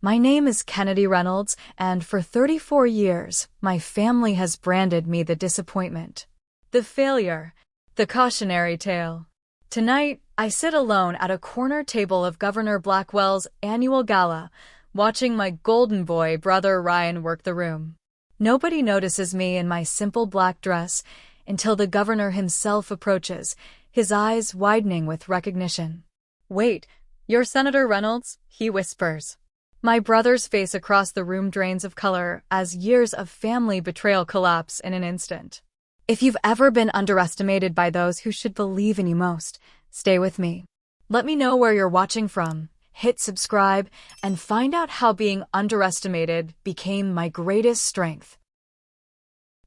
My name is Kennedy Reynolds, and for 34 years, my family has branded me the disappointment, the failure, the cautionary tale. Tonight, I sit alone at a corner table of Governor Blackwell's annual gala, watching my golden boy brother Ryan work the room. Nobody notices me in my simple black dress until the governor himself approaches, his eyes widening with recognition. "Wait, you're Senator Reynolds?" he whispers. My brother's face across the room drains of color as years of family betrayal collapse in an instant. If you've ever been underestimated by those who should believe in you most, stay with me. Let me know where you're watching from, hit subscribe, and find out how being underestimated became my greatest strength.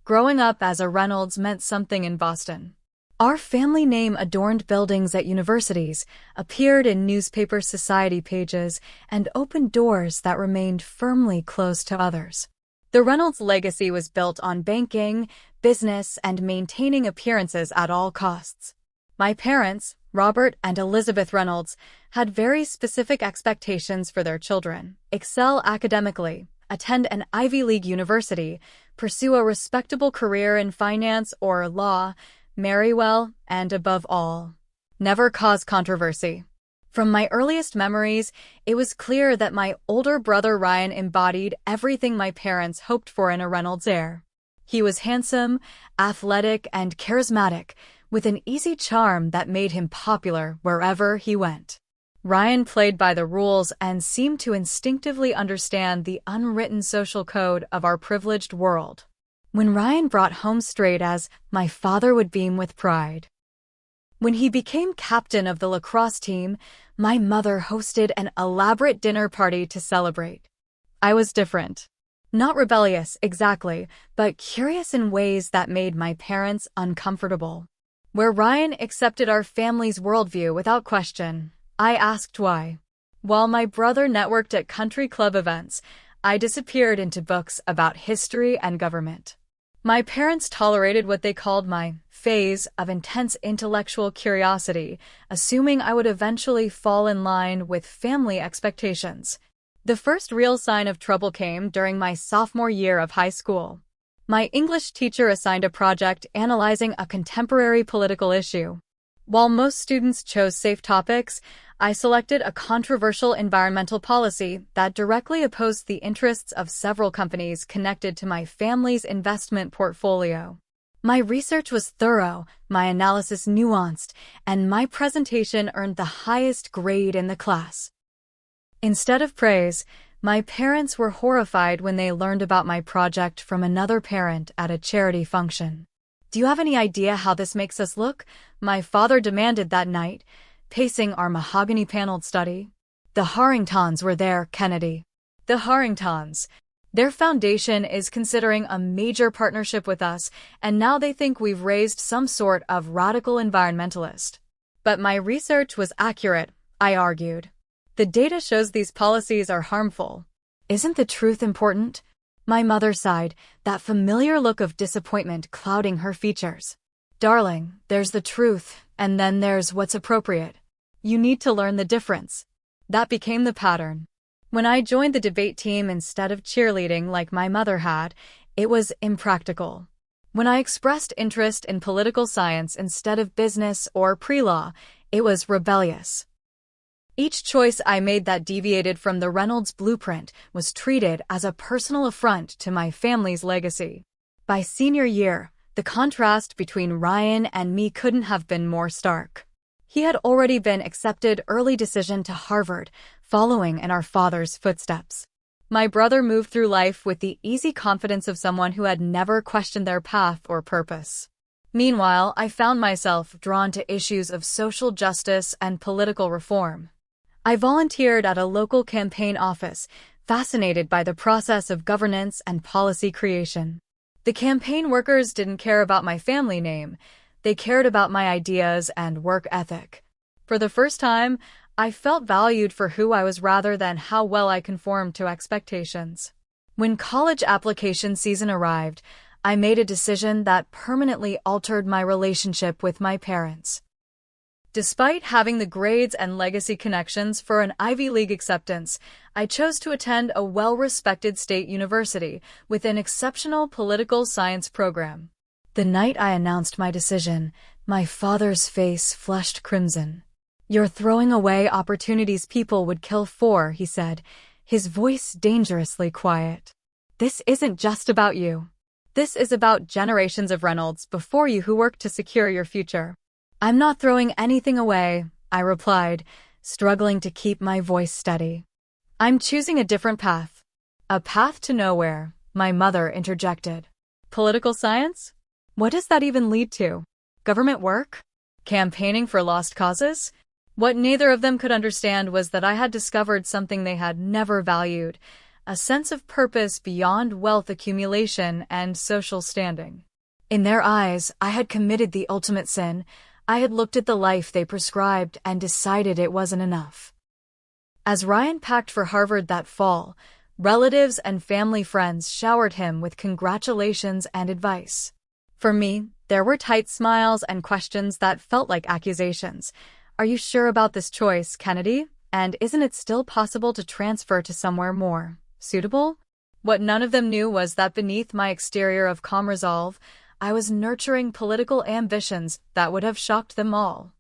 Growing up as a Reynolds meant something in Boston. Our family name adorned buildings at universities, appeared in newspaper society pages, and opened doors that remained firmly closed to others. The Reynolds legacy was built on banking, business, and maintaining appearances at all costs. My parents, Robert and Elizabeth Reynolds, had very specific expectations for their children: excel academically, attend an Ivy League university, pursue a respectable career in finance or law, marry well, and above all, never cause controversy. From my earliest memories, it was clear that my older brother Ryan embodied everything my parents hoped for in a Reynolds heir. He was handsome, athletic, and charismatic, with an easy charm that made him popular wherever he went. Ryan played by the rules and seemed to instinctively understand the unwritten social code of our privileged world. When Ryan brought home straight A's, my father would beam with pride. When he became captain of the lacrosse team, my mother hosted an elaborate dinner party to celebrate. I was different. Not rebellious, exactly, but curious in ways that made my parents uncomfortable. Where Ryan accepted our family's worldview without question, I asked why. While my brother networked at country club events, I disappeared into books about history and government. My parents tolerated what they called my phase of intense intellectual curiosity, assuming I would eventually fall in line with family expectations. The first real sign of trouble came during my sophomore year of high school. My English teacher assigned a project analyzing a contemporary political issue. While most students chose safe topics, I selected a controversial environmental policy that directly opposed the interests of several companies connected to my family's investment portfolio. My research was thorough, my analysis nuanced, and my presentation earned the highest grade in the class. Instead of praise, my parents were horrified when they learned about my project from another parent at a charity function. "Do you have any idea how this makes us look?" my father demanded that night, pacing our mahogany-paneled study. "The Harringtons were there, Kennedy. The Harringtons. Their foundation is considering a major partnership with us, and now they think we've raised some sort of radical environmentalist." But my research was accurate, I argued. The data shows these policies are harmful. "Isn't the truth important?" My mother sighed, that familiar look of disappointment clouding her features. "Darling, there's the truth, and then there's what's appropriate. You need to learn the difference." That became the pattern. When I joined the debate team instead of cheerleading like my mother had, it was impractical. When I expressed interest in political science instead of business or pre-law, it was rebellious. Each choice I made that deviated from the Reynolds blueprint was treated as a personal affront to my family's legacy. By senior year, the contrast between Ryan and me couldn't have been more stark. He had already been accepted early decision to Harvard, following in our father's footsteps. My brother moved through life with the easy confidence of someone who had never questioned their path or purpose. Meanwhile, I found myself drawn to issues of social justice and political reform. I volunteered at a local campaign office, fascinated by the process of governance and policy creation. The campaign workers didn't care about my family name. They cared about my ideas and work ethic. For the first time, I felt valued for who I was rather than how well I conformed to expectations. When college application season arrived, I made a decision that permanently altered my relationship with my parents. Despite having the grades and legacy connections for an Ivy League acceptance, I chose to attend a well-respected state university with an exceptional political science program. The night I announced my decision, my father's face flushed crimson. "You're throwing away opportunities people would kill for," he said, his voice dangerously quiet. "This isn't just about you. This is about generations of Reynolds before you who worked to secure your future." "I'm not throwing anything away," I replied, struggling to keep my voice steady. "I'm choosing a different path." "A path to nowhere," my mother interjected. "Political science? What does that even lead to? Government work? Campaigning for lost causes?" What neither of them could understand was that I had discovered something they had never valued, a sense of purpose beyond wealth accumulation and social standing. In their eyes, I had committed the ultimate sin. I had looked at the life they prescribed and decided it wasn't enough. As Ryan packed for Harvard that fall, relatives and family friends showered him with congratulations and advice. For me, there were tight smiles and questions that felt like accusations. "Are you sure about this choice, Kennedy? And isn't it still possible to transfer to somewhere more suitable?" What none of them knew was that beneath my exterior of calm resolve, I was nurturing political ambitions that would have shocked them all.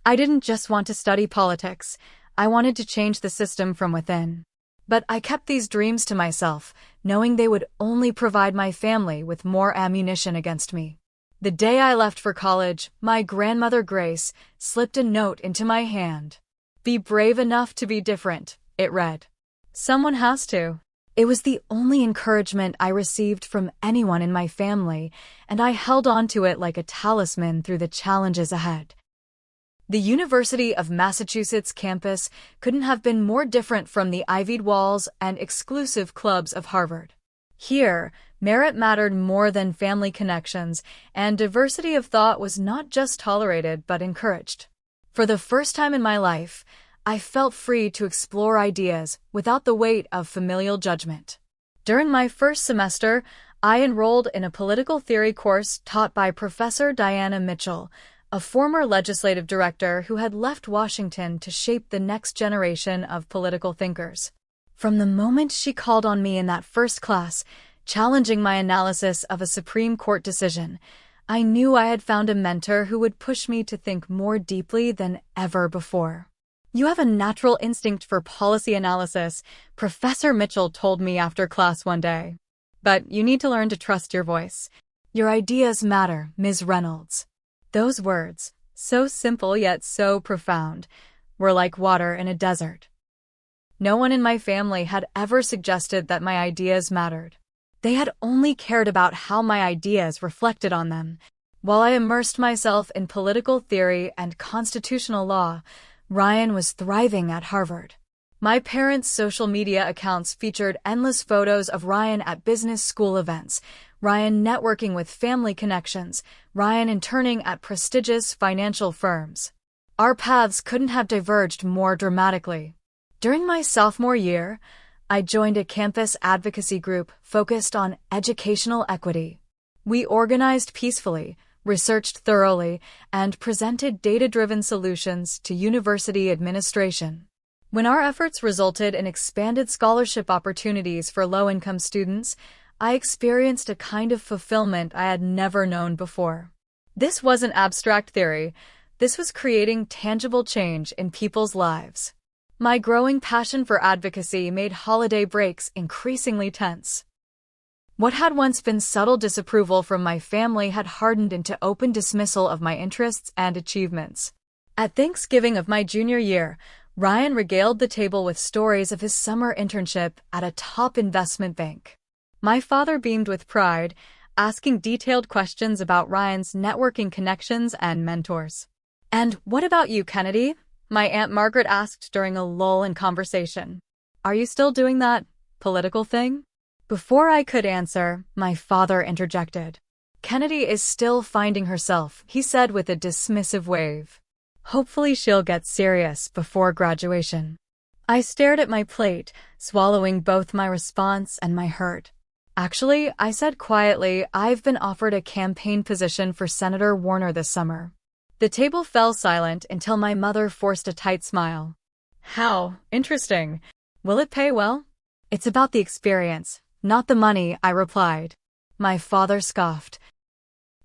I didn't just want to study politics, I wanted to change the system from within. But I kept these dreams to myself, knowing they would only provide my family with more ammunition against me. The day I left for college, my grandmother Grace slipped a note into my hand. "Be brave enough to be different," it read. "Someone has to." It was the only encouragement I received from anyone in my family, and I held on to it like a talisman through the challenges ahead. The University of Massachusetts campus couldn't have been more different from the ivied walls and exclusive clubs of Harvard. Here, merit mattered more than family connections, and diversity of thought was not just tolerated but encouraged. For the first time in my life, I felt free to explore ideas without the weight of familial judgment. During my first semester, I enrolled in a political theory course taught by Professor Diana Mitchell, a former legislative director who had left Washington to shape the next generation of political thinkers. From the moment she called on me in that first class, challenging my analysis of a Supreme Court decision, I knew I had found a mentor who would push me to think more deeply than ever before. "You have a natural instinct for policy analysis," Professor Mitchell told me after class one day. "But you need to learn to trust your voice. Your ideas matter, Ms. Reynolds." Those words, so simple yet so profound, were like water in a desert. No one in my family had ever suggested that my ideas mattered. They had only cared about how my ideas reflected on them. While I immersed myself in political theory and constitutional law, Ryan was thriving at Harvard. My parents' social media accounts featured endless photos of Ryan at business school events, Ryan networking with family connections, Ryan interning at prestigious financial firms. Our paths couldn't have diverged more dramatically. During my sophomore year, I joined a campus advocacy group focused on educational equity. We organized peacefully, researched thoroughly, and presented data-driven solutions to university administration. When our efforts resulted in expanded scholarship opportunities for low-income students, I experienced a kind of fulfillment I had never known before. This wasn't abstract theory. This was creating tangible change in people's lives. My growing passion for advocacy made holiday breaks increasingly tense. What had once been subtle disapproval from my family had hardened into open dismissal of my interests and achievements. At Thanksgiving of my junior year, Ryan regaled the table with stories of his summer internship at a top investment bank. My father beamed with pride, asking detailed questions about Ryan's networking connections and mentors. "And what about you, Kennedy?" my Aunt Margaret asked during a lull in conversation. "Are you still doing that political thing?" Before I could answer, my father interjected. "Kennedy is still finding herself," he said with a dismissive wave. "Hopefully she'll get serious before graduation." I stared at my plate, swallowing both my response and my hurt. "Actually," I said quietly, "I've been offered a campaign position for Senator Warner this summer." The table fell silent until my mother forced a tight smile. How interesting. Will it pay well? It's about the experience, not the money, I replied. My father scoffed.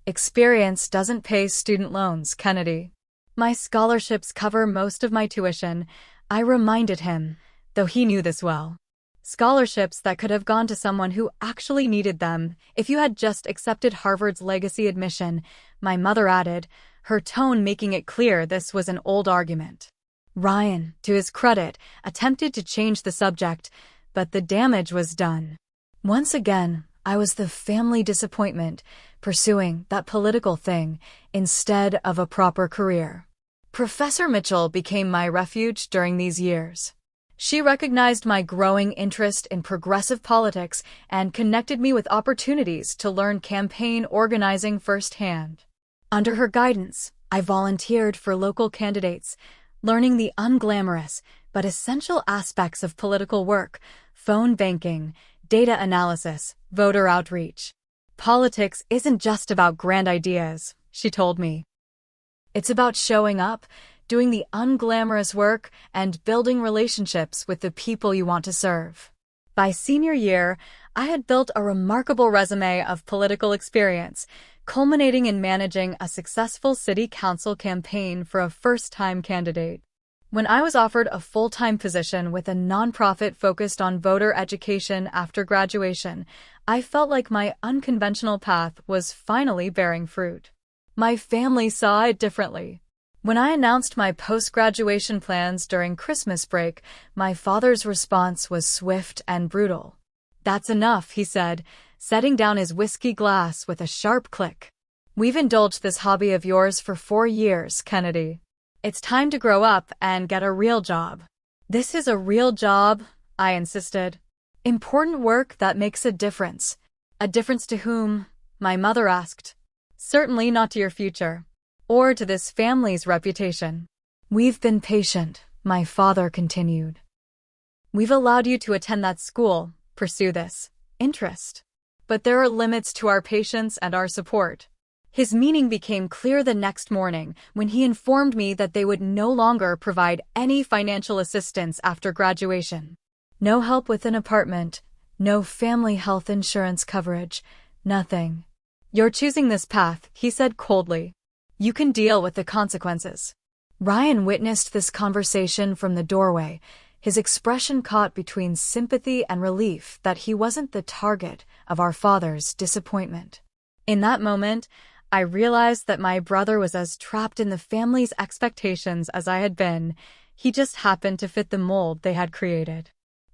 Experience doesn't pay student loans, Kennedy. My scholarships cover most of my tuition, I reminded him, though he knew this well. Scholarships that could have gone to someone who actually needed them if you had just accepted Harvard's legacy admission, my mother added, her tone making it clear this was an old argument. Ryan, to his credit, attempted to change the subject, but the damage was done. Once again, I was the family disappointment, pursuing that political thing instead of a proper career. Professor Mitchell became my refuge during these years. She recognized my growing interest in progressive politics and connected me with opportunities to learn campaign organizing firsthand. Under her guidance, I volunteered for local candidates, learning the unglamorous but essential aspects of political work, phone banking, data analysis, voter outreach. Politics isn't just about grand ideas, she told me. It's about showing up, doing the unglamorous work, and building relationships with the people you want to serve. By senior year, I had built a remarkable resume of political experience, culminating in managing a successful city council campaign for a first-time candidate. When I was offered a full-time position with a nonprofit focused on voter education after graduation, I felt like my unconventional path was finally bearing fruit. My family saw it differently. When I announced my post-graduation plans during Christmas break, my father's response was swift and brutal. That's enough, he said, setting down his whiskey glass with a sharp click. We've indulged this hobby of yours for 4 years, Kennedy. It's time to grow up and get a real job. This is a real job, I insisted. Important work that makes a difference. A difference to whom? My mother asked. Certainly not to your future. Or to this family's reputation. We've been patient, my father continued. We've allowed you to attend that school, pursue this interest. But there are limits to our patience and our support. His meaning became clear the next morning when he informed me that they would no longer provide any financial assistance after graduation. No help with an apartment, no family health insurance coverage, nothing. You're choosing this path, he said coldly. You can deal with the consequences. Ryan witnessed this conversation from the doorway, his expression caught between sympathy and relief that he wasn't the target of our father's disappointment. In that moment, I realized that my brother was as trapped in the family's expectations as I had been. He just happened to fit the mold they had created.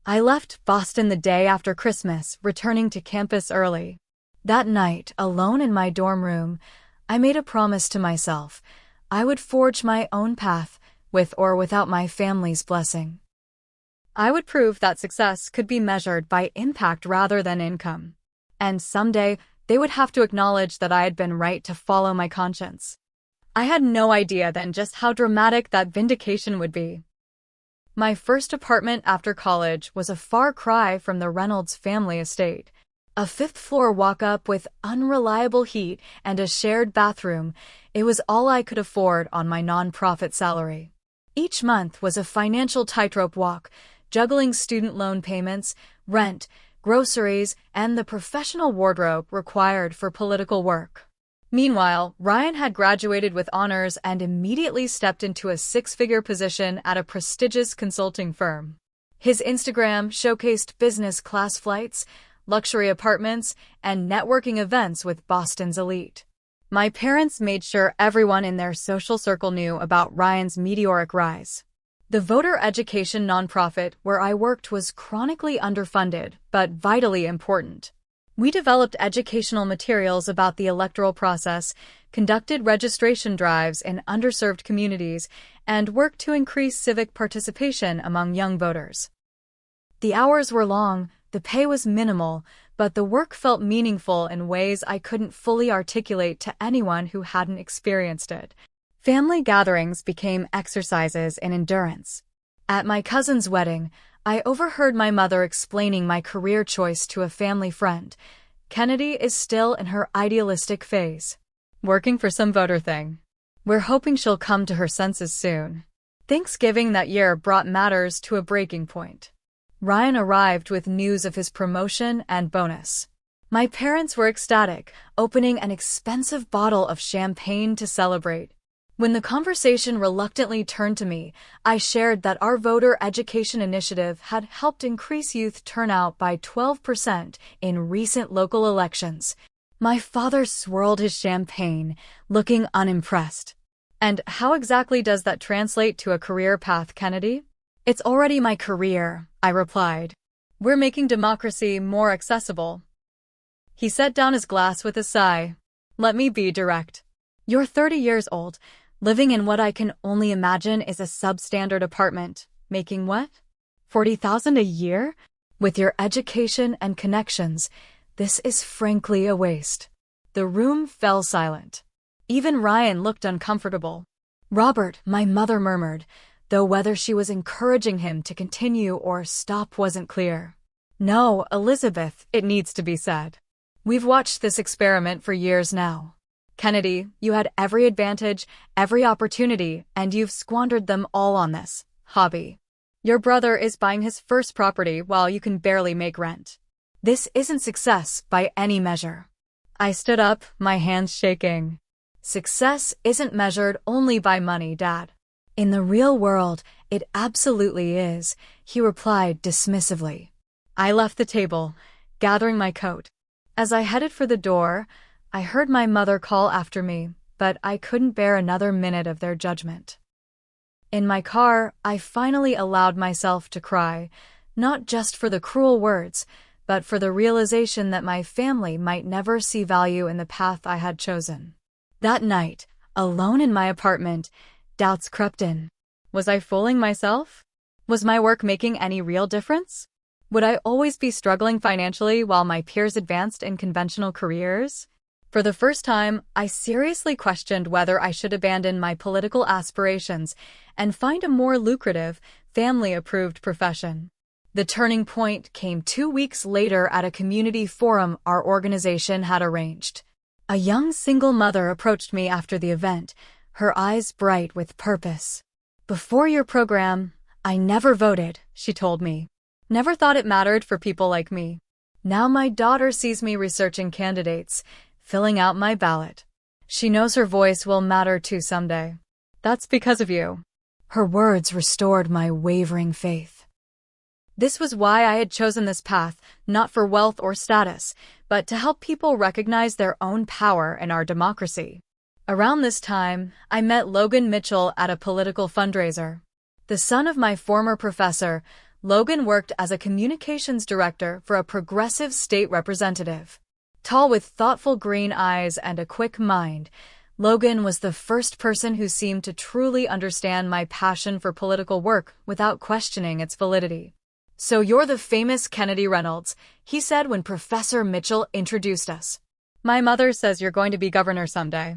I left Boston the day after Christmas, returning to campus early. That night, alone in my dorm room, I made a promise to myself. I would forge my own path, with or without my family's blessing. I would prove that success could be measured by impact rather than income. And someday, they would have to acknowledge that I had been right to follow my conscience. I had no idea then just how dramatic that vindication would be. My first apartment after college was a far cry from the Reynolds family estate. A 5th-floor walk-up with unreliable heat and a shared bathroom, it was all I could afford on my nonprofit salary. Each month was a financial tightrope walk, juggling student loan payments, rent, groceries, and the professional wardrobe required for political work. Meanwhile, Ryan had graduated with honors and immediately stepped into a 6-figure position at a prestigious consulting firm. His Instagram showcased business-class flights, luxury apartments, and networking events with Boston's elite. My parents made sure everyone in their social circle knew about Ryan's meteoric rise. The voter education nonprofit where I worked was chronically underfunded, but vitally important. We developed educational materials about the electoral process, conducted registration drives in underserved communities, and worked to increase civic participation among young voters. The hours were long, the pay was minimal, but the work felt meaningful in ways I couldn't fully articulate to anyone who hadn't experienced it. Family gatherings became exercises in endurance. At my cousin's wedding, I overheard my mother explaining my career choice to a family friend. Kennedy is still in her idealistic phase. Working for some voter thing. We're hoping she'll come to her senses soon. Thanksgiving that year brought matters to a breaking point. Ryan arrived with news of his promotion and bonus. My parents were ecstatic, opening an expensive bottle of champagne to celebrate. When the conversation reluctantly turned to me, I shared that our voter education initiative had helped increase youth turnout by 12% in recent local elections. My father swirled his champagne, looking unimpressed. And how exactly does that translate to a career path, Kennedy? It's already my career, I replied. We're making democracy more accessible. He set down his glass with a sigh. Let me be direct. You're 30 years old, living in what I can only imagine is a substandard apartment, making what? $40,000 a year? With your education and connections, this is frankly a waste. The room fell silent. Even Ryan looked uncomfortable. Robert, my mother murmured, though whether she was encouraging him to continue or stop wasn't clear. No, Elizabeth, it needs to be said. We've watched this experiment for years now. Kennedy, you had every advantage, every opportunity, and you've squandered them all on this hobby. Your brother is buying his first property while you can barely make rent. This isn't success by any measure. I stood up, my hands shaking. Success isn't measured only by money, Dad. In the real world, it absolutely is, he replied dismissively. I left the table, gathering my coat. As I headed for the door, I heard my mother call after me, but I couldn't bear another minute of their judgment. In my car, I finally allowed myself to cry, not just for the cruel words, but for the realization that my family might never see value in the path I had chosen. That night, alone in my apartment, doubts crept in. Was I fooling myself? Was my work making any real difference? Would I always be struggling financially while my peers advanced in conventional careers? For the first time, I seriously questioned whether I should abandon my political aspirations and find a more lucrative, family-approved profession. The turning point came 2 weeks later at a community forum our organization had arranged. A young single mother approached me after the event, her eyes bright with purpose. Before your program, I never voted, she told me. Never thought it mattered for people like me. Now my daughter sees me researching candidates, filling out my ballot. She knows her voice will matter too someday. That's because of you. Her words restored my wavering faith. This was why I had chosen this path, not for wealth or status, but to help people recognize their own power in our democracy. Around this time, I met Logan Mitchell at a political fundraiser. The son of my former professor, Logan worked as a communications director for a progressive state representative. Tall with thoughtful green eyes and a quick mind, Logan was the first person who seemed to truly understand my passion for political work without questioning its validity. So you're the famous Kennedy Reynolds, he said when Professor Mitchell introduced us. My mother says you're going to be governor someday.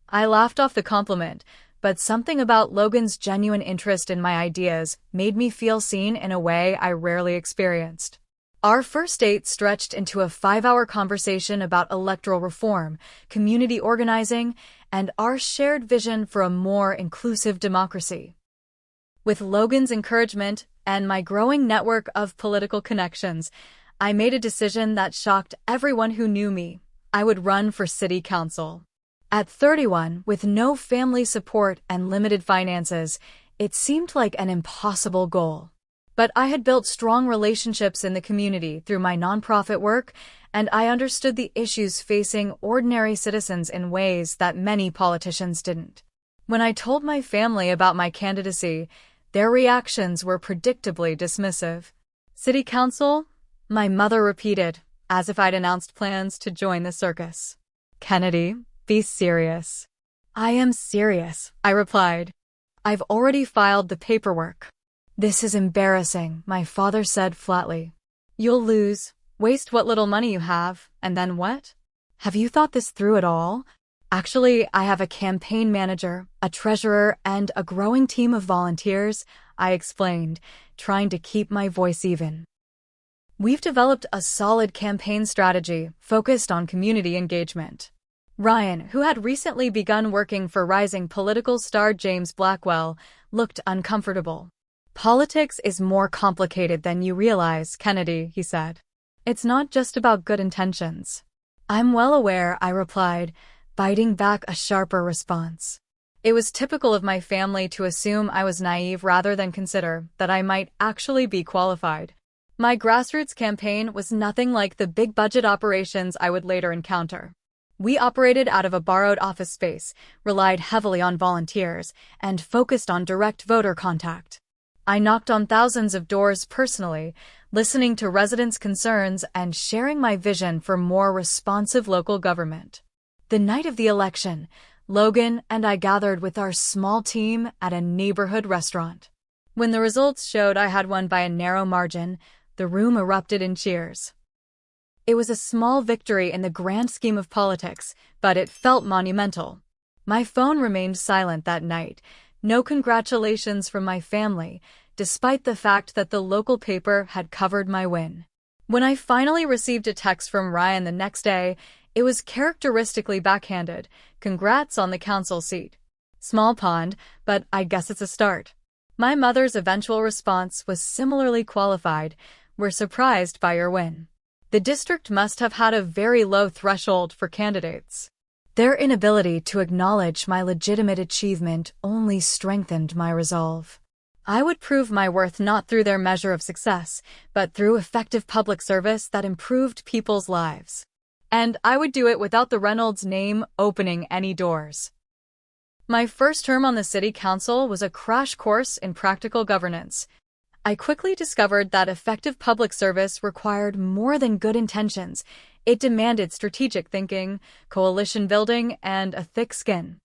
I laughed off the compliment, but something about Logan's genuine interest in my ideas made me feel seen in a way I rarely experienced. Our first date stretched into a 5-hour conversation about electoral reform, community organizing, and our shared vision for a more inclusive democracy. With Logan's encouragement and my growing network of political connections, I made a decision that shocked everyone who knew me. I would run for city council. At 31, with no family support and limited finances, it seemed like an impossible goal. But I had built strong relationships in the community through my nonprofit work, and I understood the issues facing ordinary citizens in ways that many politicians didn't. When I told my family about my candidacy, their reactions were predictably dismissive. City council? My mother repeated, as if I'd announced plans to join the circus. Kennedy, be serious. I am serious, I replied. I've already filed the paperwork. This is embarrassing, my father said flatly. You'll lose, waste what little money you have, and then what? Have you thought this through at all? Actually, I have a campaign manager, a treasurer, and a growing team of volunteers, I explained, trying to keep my voice even. We've developed a solid campaign strategy focused on community engagement. Ryan, who had recently begun working for rising political star James Blackwell, looked uncomfortable. "Politics is more complicated than you realize, Kennedy," he said. "It's not just about good intentions." "I'm well aware," I replied, biting back a sharper response. It was typical of my family to assume I was naive rather than consider that I might actually be qualified. My grassroots campaign was nothing like the big-budget operations I would later encounter. We operated out of a borrowed office space, relied heavily on volunteers, and focused on direct voter contact. I knocked on thousands of doors personally, listening to residents' concerns and sharing my vision for more responsive local government. The night of the election, Logan and I gathered with our small team at a neighborhood restaurant. When the results showed I had won by a narrow margin, the room erupted in cheers. It was a small victory in the grand scheme of politics, but it felt monumental. My phone remained silent that night. No congratulations from my family, despite the fact that the local paper had covered my win. When I finally received a text from Ryan the next day, it was characteristically backhanded. "Congrats on the council seat. Small pond, but I guess it's a start." My mother's eventual response was similarly qualified. "We're surprised by your win." The district must have had a very low threshold for candidates. Their inability to acknowledge my legitimate achievement only strengthened my resolve. I would prove my worth not through their measure of success, but through effective public service that improved people's lives. And I would do it without the Reynolds name opening any doors. My first term on the city council was a crash course in practical governance. I quickly discovered that effective public service required more than good intentions. It demanded strategic thinking, coalition building, and a thick skin.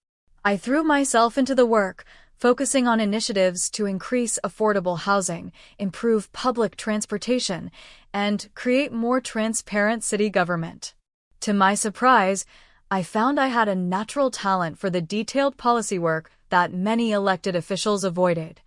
I threw myself into the work, focusing on initiatives to increase affordable housing, improve public transportation, and create more transparent city government. To my surprise, I found I had a natural talent for the detailed policy work that many elected officials avoided.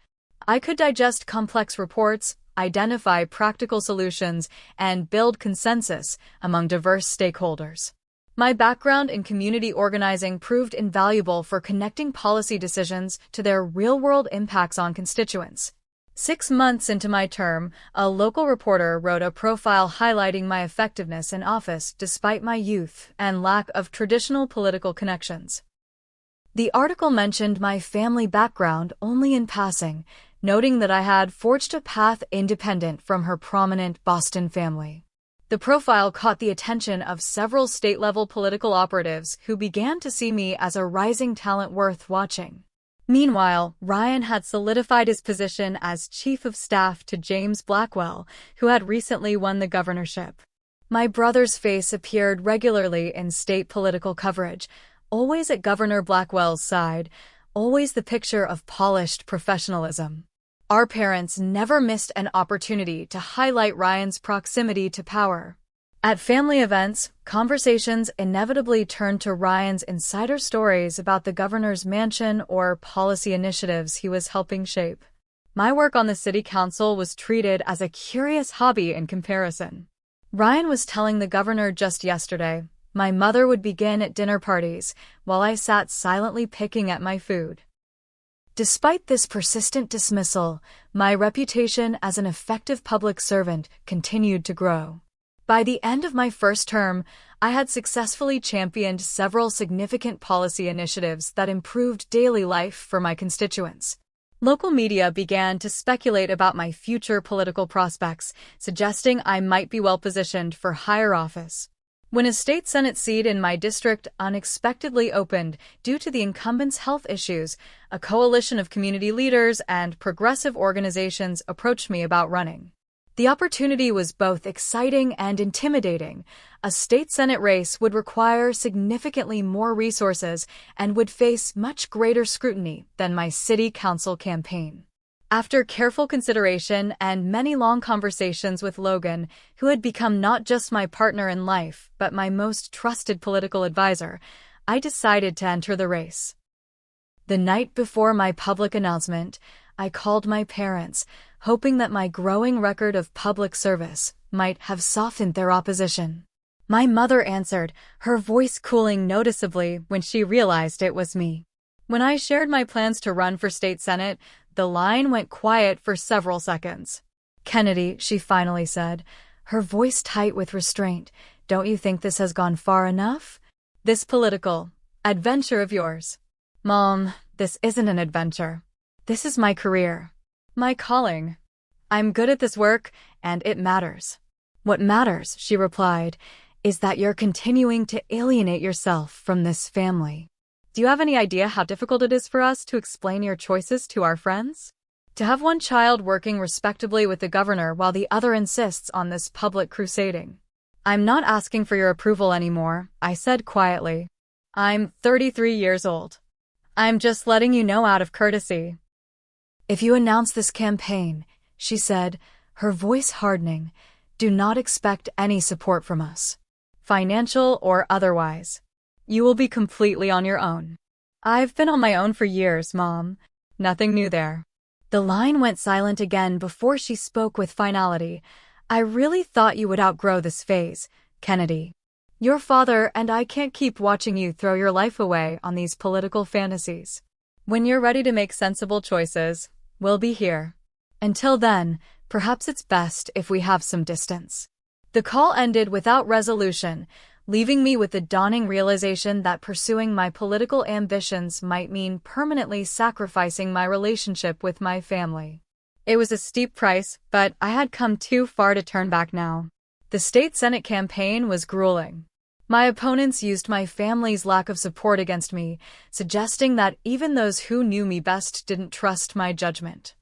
I could digest complex reports, identify practical solutions, and build consensus among diverse stakeholders. My background in community organizing proved invaluable for connecting policy decisions to their real-world impacts on constituents. 6 months into my term, a local reporter wrote a profile highlighting my effectiveness in office despite my youth and lack of traditional political connections. The article mentioned my family background only in passing, noting that I had forged a path independent from her prominent Boston family. The profile caught the attention of several state-level political operatives who began to see me as a rising talent worth watching. Meanwhile, Ryan had solidified his position as chief of staff to James Blackwell, who had recently won the governorship. My brother's face appeared regularly in state political coverage, always at Governor Blackwell's side, always the picture of polished professionalism. Our parents never missed an opportunity to highlight Ryan's proximity to power. At family events, conversations inevitably turned to Ryan's insider stories about the governor's mansion or policy initiatives he was helping shape. My work on the city council was treated as a curious hobby in comparison. Ryan was telling the governor just yesterday, my mother would begin at dinner parties while I sat silently picking at my food. Despite this persistent dismissal, my reputation as an effective public servant continued to grow. By the end of my first term, I had successfully championed several significant policy initiatives that improved daily life for my constituents. Local media began to speculate about my future political prospects, suggesting I might be well-positioned for higher office. When a state Senate seat in my district unexpectedly opened due to the incumbent's health issues, a coalition of community leaders and progressive organizations approached me about running. The opportunity was both exciting and intimidating. A state Senate race would require significantly more resources and would face much greater scrutiny than my city council campaign. After careful consideration and many long conversations with Logan, who had become not just my partner in life, but my most trusted political advisor, I decided to enter the race. The night before my public announcement, I called my parents, hoping that my growing record of public service might have softened their opposition. My mother answered, her voice cooling noticeably when she realized it was me. When I shared my plans to run for state senate, the line went quiet for several seconds. "Kennedy," she finally said, her voice tight with restraint, "don't you think this has gone far enough? This political adventure of yours?" "Mom, this isn't an adventure. This is my career. My calling. I'm good at this work, and it matters." "What matters," she replied, "is that you're continuing to alienate yourself from this family. Do you have any idea how difficult it is for us to explain your choices to our friends? To have one child working respectably with the governor while the other insists on this public crusading." "I'm not asking for your approval anymore," I said quietly. "I'm 33 years old. I'm just letting you know out of courtesy." "If you announce this campaign," she said, her voice hardening, "do not expect any support from us, financial or otherwise. You will be completely on your own." "I've been on my own for years, Mom. Nothing new there." The line went silent again before she spoke with finality. "I really thought you would outgrow this phase, Kennedy. Your father and I can't keep watching you throw your life away on these political fantasies. When you're ready to make sensible choices, we'll be here. Until then, perhaps it's best if we have some distance." The call ended without resolution, leaving me with the dawning realization that pursuing my political ambitions might mean permanently sacrificing my relationship with my family. It was a steep price, but I had come too far to turn back now. The state senate campaign was grueling. My opponents used my family's lack of support against me, suggesting that even those who knew me best didn't trust my judgment.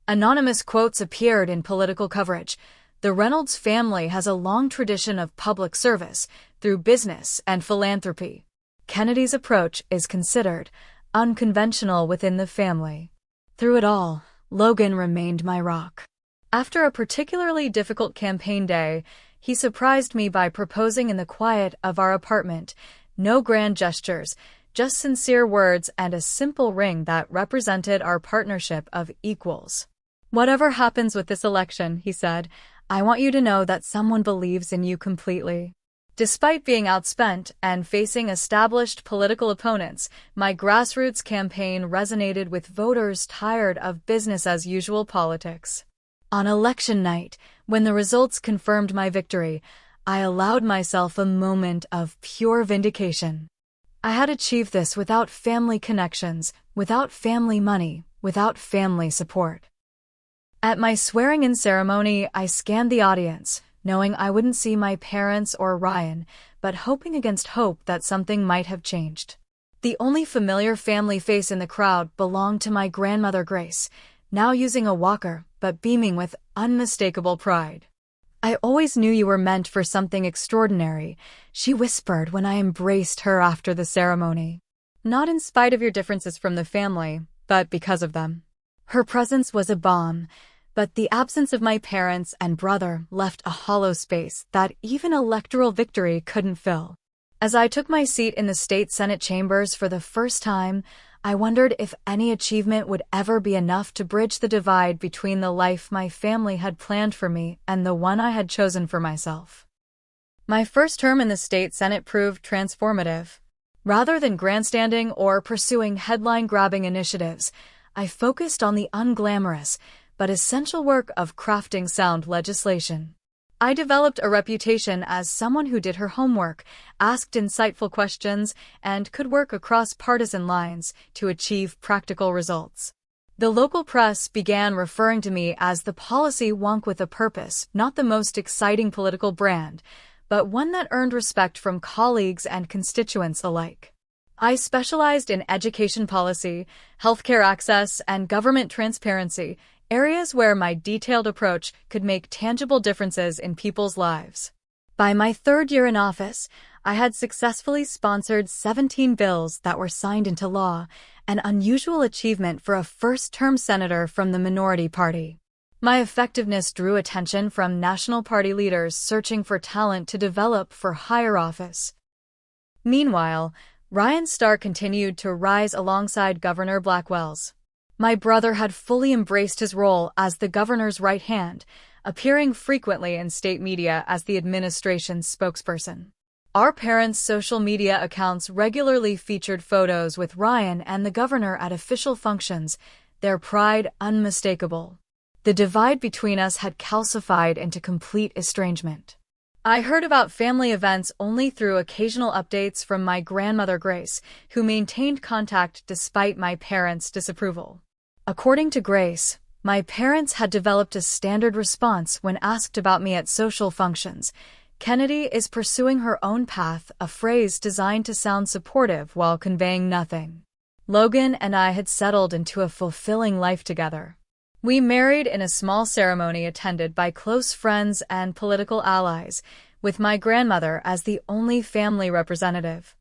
Anonymous quotes appeared in political coverage. "The Reynolds family has a long tradition of public service through business and philanthropy. Kennedy's approach is considered unconventional within the family." Through it all, Logan remained my rock. After a particularly difficult campaign day, he surprised me by proposing in the quiet of our apartment. No grand gestures, just sincere words and a simple ring that represented our partnership of equals. "Whatever happens with this election," he said, "I want you to know that someone believes in you completely." Despite being outspent and facing established political opponents, my grassroots campaign resonated with voters tired of business-as-usual politics. On election night, when the results confirmed my victory, I allowed myself a moment of pure vindication. I had achieved this without family connections, without family money, without family support. At my swearing-in ceremony, I scanned the audience, knowing I wouldn't see my parents or Ryan, but hoping against hope that something might have changed. The only familiar family face in the crowd belonged to my grandmother Grace, now using a walker, but beaming with unmistakable pride. "I always knew you were meant for something extraordinary," she whispered when I embraced her after the ceremony. "Not in spite of your differences from the family, but because of them." Her presence was a balm, but the absence of my parents and brother left a hollow space that even electoral victory couldn't fill. As I took my seat in the state senate chambers for the first time, I wondered if any achievement would ever be enough to bridge the divide between the life my family had planned for me and the one I had chosen for myself. My first term in the state senate proved transformative. Rather than grandstanding or pursuing headline-grabbing initiatives, I focused on the unglamorous but essential work of crafting sound legislation. I developed a reputation as someone who did her homework, asked insightful questions, and could work across partisan lines to achieve practical results. The local press began referring to me as the policy wonk with a purpose, not the most exciting political brand, but one that earned respect from colleagues and constituents alike. I specialized in education policy, healthcare access, and government transparency, areas where my detailed approach could make tangible differences in people's lives. By my third year in office, I had successfully sponsored 17 bills that were signed into law, an unusual achievement for a first-term senator from the minority party. My effectiveness drew attention from national party leaders searching for talent to develop for higher office. Meanwhile, Ryan Starr continued to rise alongside Governor Blackwell's. My brother had fully embraced his role as the governor's right hand, appearing frequently in state media as the administration's spokesperson. Our parents' social media accounts regularly featured photos with Ryan and the governor at official functions, their pride unmistakable. The divide between us had calcified into complete estrangement. I heard about family events only through occasional updates from my grandmother Grace, who maintained contact despite my parents' disapproval. According to Grace, my parents had developed a standard response when asked about me at social functions. Kennedy is pursuing her own path, a phrase designed to sound supportive while conveying nothing. Logan and I had settled into a fulfilling life together. We married in a small ceremony attended by close friends and political allies, with my grandmother as the only family representative.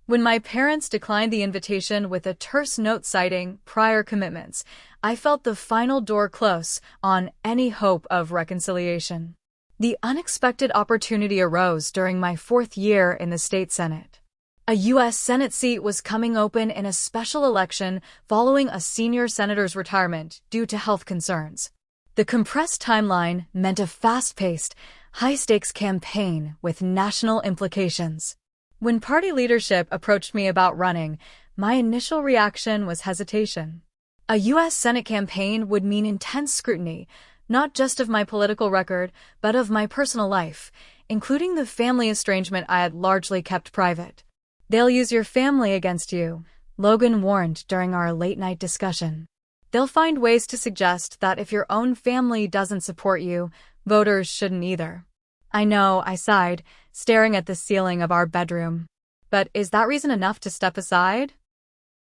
When my parents declined the invitation with a terse note citing prior commitments, I felt the final door close on any hope of reconciliation. The unexpected opportunity arose during my 4th year in the state Senate. A U.S. Senate seat was coming open in a special election following a senior senator's retirement due to health concerns. The compressed timeline meant a fast-paced, high-stakes campaign with national implications. When party leadership approached me about running, my initial reaction was hesitation. A U.S. Senate campaign would mean intense scrutiny, not just of my political record, but of my personal life, including the family estrangement I had largely kept private. "They'll use your family against you," Logan warned during our late-night discussion. "They'll find ways to suggest that if your own family doesn't support you, voters shouldn't either." "I know," I sighed, staring at the ceiling of our bedroom. "But is that reason enough to step aside?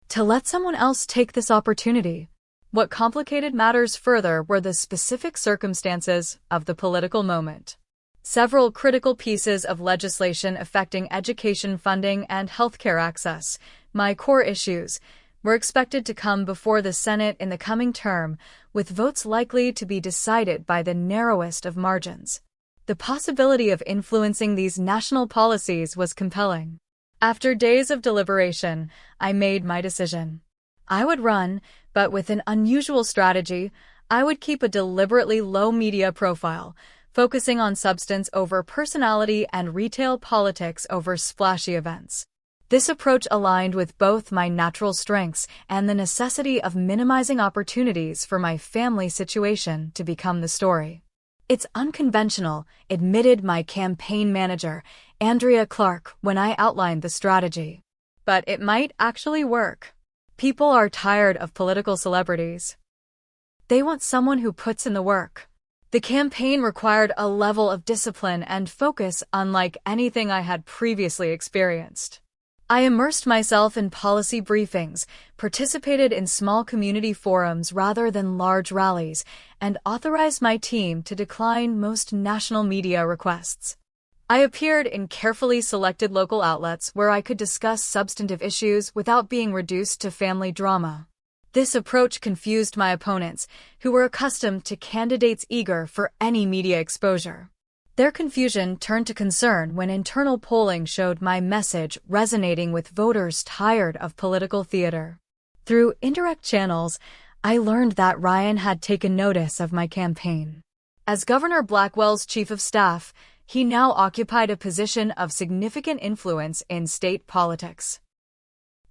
To let someone else take this opportunity?" What complicated matters further were the specific circumstances of the political moment. Several critical pieces of legislation affecting education funding and healthcare access, my core issues, were expected to come before the Senate in the coming term, with votes likely to be decided by the narrowest of margins. The possibility of influencing these national policies was compelling. After days of deliberation, I made my decision. I would run, but with an unusual strategy. I would keep a deliberately low media profile, focusing on substance over personality and retail politics over splashy events. This approach aligned with both my natural strengths and the necessity of minimizing opportunities for my family situation to become the story. "It's unconventional," admitted my campaign manager, Andrea Clark, when I outlined the strategy. "But it might actually work. People are tired of political celebrities. They want someone who puts in the work." The campaign required a level of discipline and focus unlike anything I had previously experienced. I immersed myself in policy briefings, participated in small community forums rather than large rallies, and authorized my team to decline most national media requests. I appeared in carefully selected local outlets where I could discuss substantive issues without being reduced to family drama. This approach confused my opponents, who were accustomed to candidates eager for any media exposure. Their confusion turned to concern when internal polling showed my message resonating with voters tired of political theater. Through indirect channels, I learned that Ryan had taken notice of my campaign. As Governor Blackwell's chief of staff, he now occupied a position of significant influence in state politics.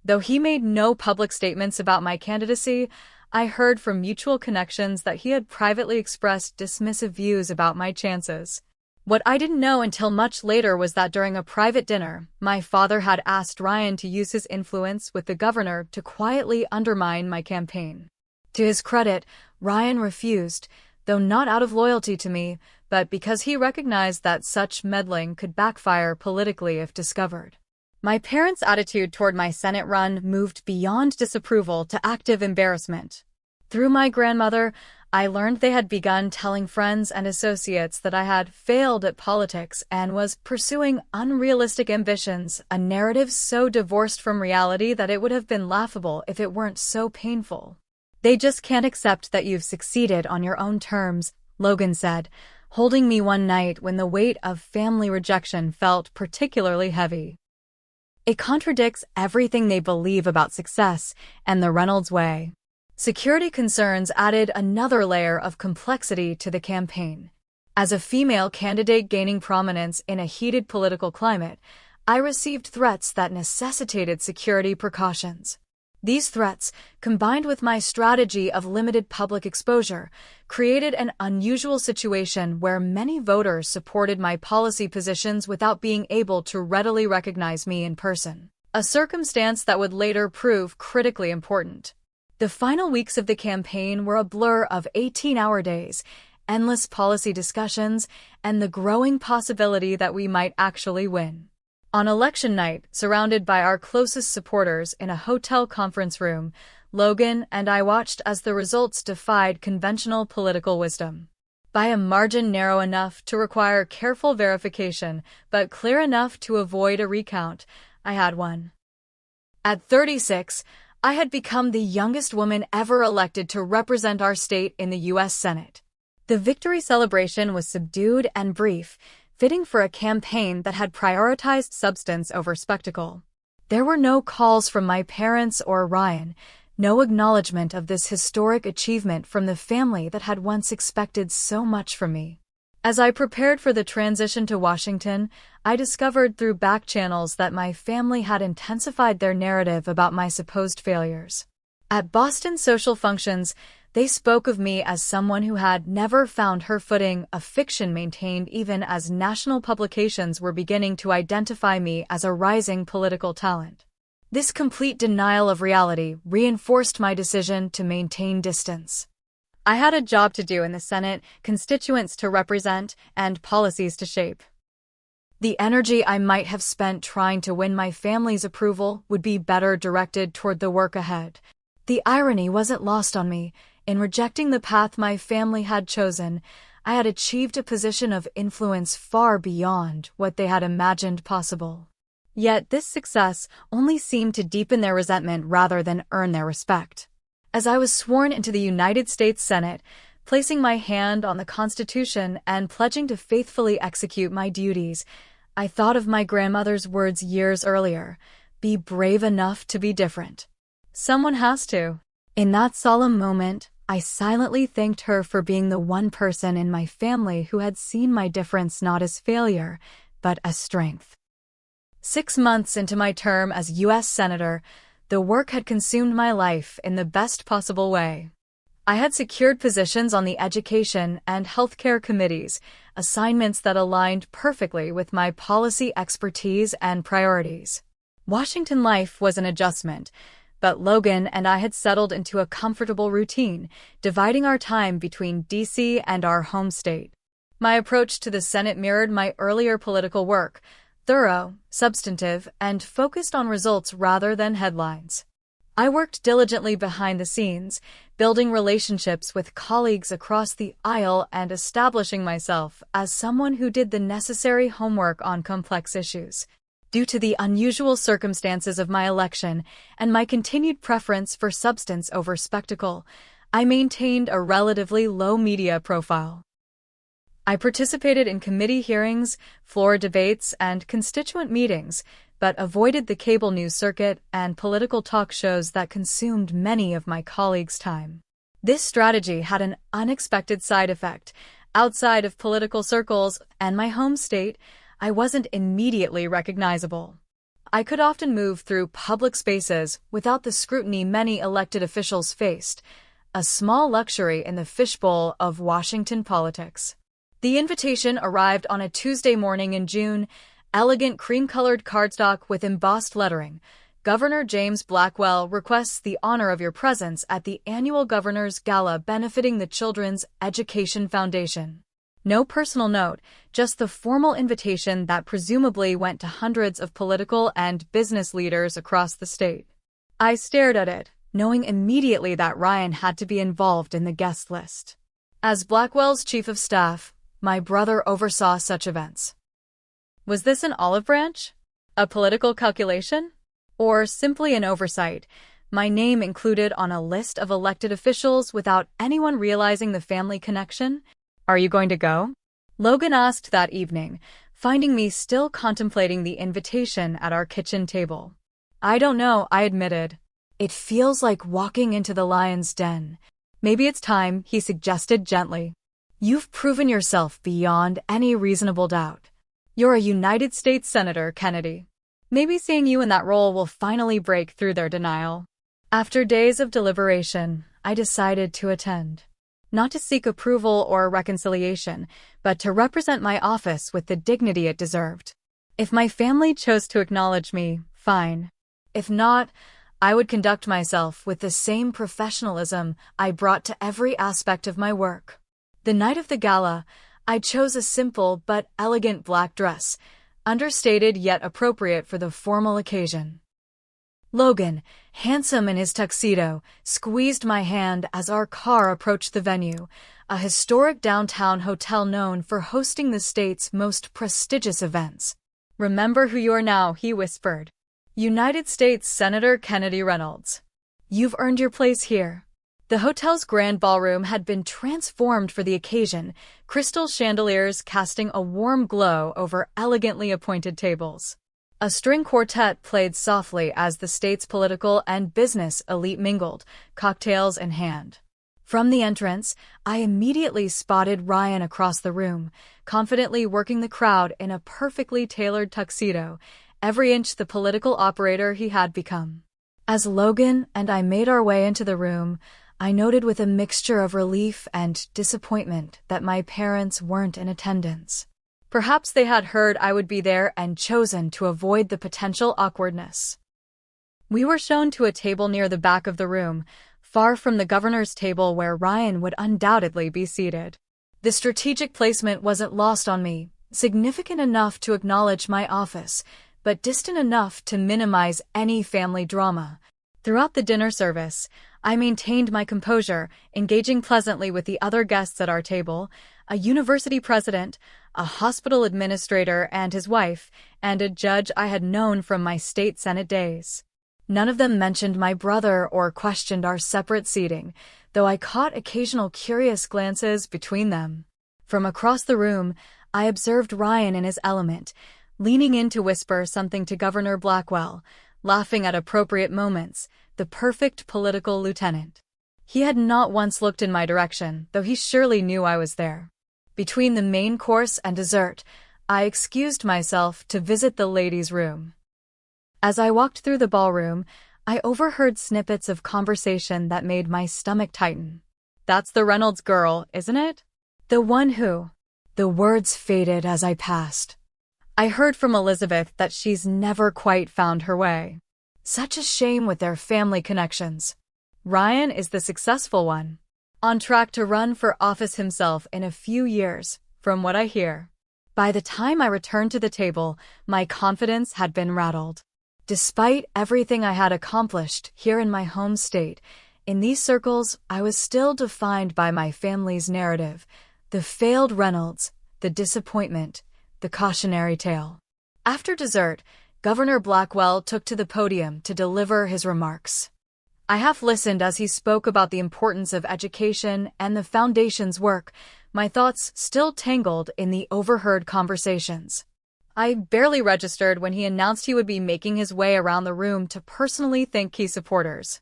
Though he made no public statements about my candidacy, I heard from mutual connections that he had privately expressed dismissive views about my chances. What I didn't know until much later was that during a private dinner, my father had asked Ryan to use his influence with the governor to quietly undermine my campaign. To his credit, Ryan refused, though not out of loyalty to me, but because he recognized that such meddling could backfire politically if discovered. My parents' attitude toward my Senate run moved beyond disapproval to active embarrassment. Through my grandmother, I learned they had begun telling friends and associates that I had failed at politics and was pursuing unrealistic ambitions, a narrative so divorced from reality that it would have been laughable if it weren't so painful. "They just can't accept that you've succeeded on your own terms," Logan said, holding me one night when the weight of family rejection felt particularly heavy. "It contradicts everything they believe about success and the Reynolds way." Security concerns added another layer of complexity to the campaign. As a female candidate gaining prominence in a heated political climate, I received threats that necessitated security precautions. These threats, combined with my strategy of limited public exposure, created an unusual situation where many voters supported my policy positions without being able to readily recognize me in person, a circumstance that would later prove critically important. The final weeks of the campaign were a blur of 18-hour days, endless policy discussions, and the growing possibility that we might actually win. On election night, surrounded by our closest supporters in a hotel conference room, Logan and I watched as the results defied conventional political wisdom. By a margin narrow enough to require careful verification, but clear enough to avoid a recount, I had won. At 36, I had become the youngest woman ever elected to represent our state in the U.S. Senate. The victory celebration was subdued and brief, fitting for a campaign that had prioritized substance over spectacle. There were no calls from my parents or Ryan, no acknowledgement of this historic achievement from the family that had once expected so much from me. As I prepared for the transition to Washington, I discovered through back channels that my family had intensified their narrative about my supposed failures. At Boston social functions, they spoke of me as someone who had never found her footing, a fiction maintained even as national publications were beginning to identify me as a rising political talent. This complete denial of reality reinforced my decision to maintain distance. I had a job to do in the Senate, constituents to represent, and policies to shape. The energy I might have spent trying to win my family's approval would be better directed toward the work ahead. The irony wasn't lost on me. In rejecting the path my family had chosen, I had achieved a position of influence far beyond what they had imagined possible. Yet this success only seemed to deepen their resentment rather than earn their respect. As I was sworn into the United States Senate, placing my hand on the Constitution and pledging to faithfully execute my duties, I thought of my grandmother's words years earlier, "Be brave enough to be different." Someone has to. In that solemn moment, I silently thanked her for being the one person in my family who had seen my difference not as failure, but as strength. 6 months into my term as U.S. Senator, the work had consumed my life in the best possible way. I had secured positions on the Education and Healthcare committees, assignments that aligned perfectly with my policy expertise and priorities. Washington life was an adjustment, but Logan and I had settled into a comfortable routine, dividing our time between D.C. and our home state. My approach to the Senate mirrored my earlier political work, thorough, substantive, and focused on results rather than headlines. I worked diligently behind the scenes, building relationships with colleagues across the aisle and establishing myself as someone who did the necessary homework on complex issues. Due to the unusual circumstances of my election and my continued preference for substance over spectacle, I maintained a relatively low media profile. I participated in committee hearings, floor debates, and constituent meetings, but avoided the cable news circuit and political talk shows that consumed many of my colleagues' time. This strategy had an unexpected side effect. Outside of political circles and my home state, I wasn't immediately recognizable. I could often move through public spaces without the scrutiny many elected officials faced, a small luxury in the fishbowl of Washington politics. The invitation arrived on a Tuesday morning in June, elegant cream-colored cardstock with embossed lettering. Governor James Blackwell requests the honor of your presence at the annual Governor's Gala benefiting the Children's Education Foundation. No personal note, just the formal invitation that presumably went to hundreds of political and business leaders across the state. I stared at it, knowing immediately that Ryan had to be involved in the guest list. As Blackwell's chief of staff, my brother oversaw such events. Was this an olive branch? A political calculation? Or simply an oversight? My name included on a list of elected officials without anyone realizing the family connection? Are you going to go? Logan asked that evening, finding me still contemplating the invitation at our kitchen table. I don't know, I admitted. It feels like walking into the lion's den. Maybe it's time, he suggested gently. You've proven yourself beyond any reasonable doubt. You're a United States Senator, Kennedy. Maybe seeing you in that role will finally break through their denial. After days of deliberation, I decided to attend. Not to seek approval or reconciliation, but to represent my office with the dignity it deserved. If my family chose to acknowledge me, fine. If not, I would conduct myself with the same professionalism I brought to every aspect of my work. The night of the gala, I chose a simple but elegant black dress, understated yet appropriate for the formal occasion. Logan, handsome in his tuxedo, squeezed my hand as our car approached the venue, a historic downtown hotel known for hosting the state's most prestigious events. Remember who you are now, he whispered. United States Senator Kennedy Reynolds. You've earned your place here. The hotel's grand ballroom had been transformed for the occasion, crystal chandeliers casting a warm glow over elegantly appointed tables. A string quartet played softly as the state's political and business elite mingled, cocktails in hand. From the entrance, I immediately spotted Ryan across the room, confidently working the crowd in a perfectly tailored tuxedo, every inch the political operator he had become. As Logan and I made our way into the room, I noted with a mixture of relief and disappointment that my parents weren't in attendance. Perhaps they had heard I would be there and chosen to avoid the potential awkwardness. We were shown to a table near the back of the room, far from the governor's table where Ryan would undoubtedly be seated. The strategic placement wasn't lost on me, significant enough to acknowledge my office, but distant enough to minimize any family drama. Throughout the dinner service, I maintained my composure, engaging pleasantly with the other guests at our table, a university president, a hospital administrator and his wife, and a judge I had known from my state senate days. None of them mentioned my brother or questioned our separate seating, though I caught occasional curious glances between them. From across the room, I observed Ryan in his element, leaning in to whisper something to Governor Blackwell, laughing at appropriate moments, the perfect political lieutenant. He had not once looked in my direction, though he surely knew I was there. Between the main course and dessert, I excused myself to visit the ladies' room. As I walked through the ballroom, I overheard snippets of conversation that made my stomach tighten. That's the Reynolds girl, isn't it? The one who... The words faded as I passed. I heard from Elizabeth that she's never quite found her way. Such a shame with their family connections. Ryan is the successful one, on track to run for office himself in a few years, from what I hear. By the time I returned to the table, my confidence had been rattled. Despite everything I had accomplished here in my home state, in these circles I was still defined by my family's narrative, the failed Reynolds, the disappointment, the cautionary tale. After dessert, Governor Blackwell took to the podium to deliver his remarks. I half listened as he spoke about the importance of education and the foundation's work, my thoughts still tangled in the overheard conversations. I barely registered when he announced he would be making his way around the room to personally thank key supporters.